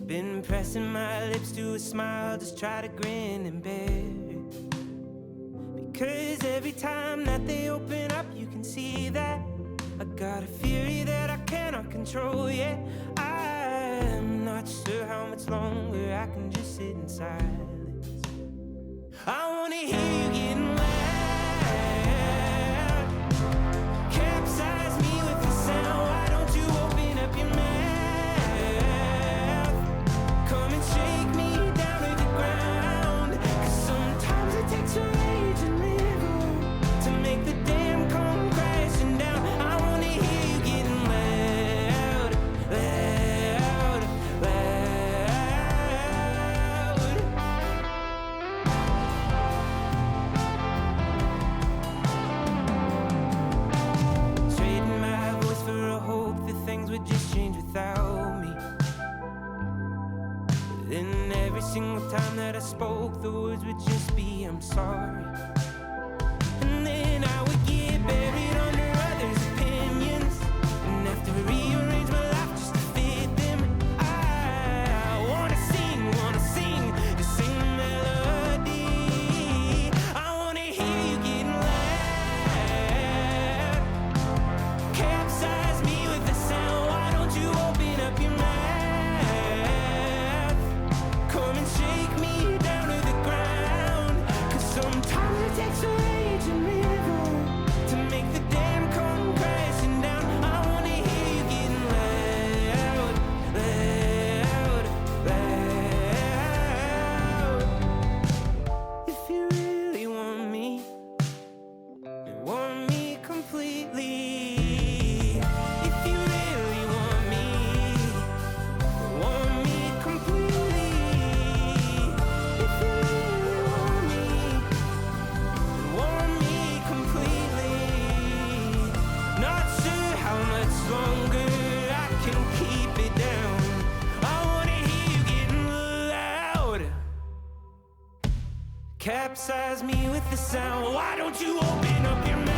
Been pressing my lips to a smile, just try to grin and bear it. Because every time that they open up, you can see that I got a fury that I cannot control yet. I'm not sure how much longer I can just sit in silence. I wanna hear you getting loud. Capsize me with the sound. Why don't you open up your mouth? Come and shake me down to the ground. 'Cause sometimes it takes a raging river to make the dam come crashing down. I wanna hear you getting loud, loud, loud. Trading my voice for a hope that things would just change without me. Then every single time that I spoke, the words would just be, I'm sorry. And then I would get buried under others' opinions and have to rearrange my life just to fit them. I wanna sing the same melody. I wanna hear you getting loud. Capsize me with the sound. Why don't you open up your mouth? Come and shake me down to the ground. 'Cause sometimes it takes a raging river to make the dam come crashing down. I wanna hear you getting loud, loud, loud. If you really want me, you want me completely. If you really want me, you want me completely. If you really want me, you want me completely. Not sure how much longer I can keep it down. I wanna hear you getting loud. Capsize me with the sound. Why don't you open up your mouth?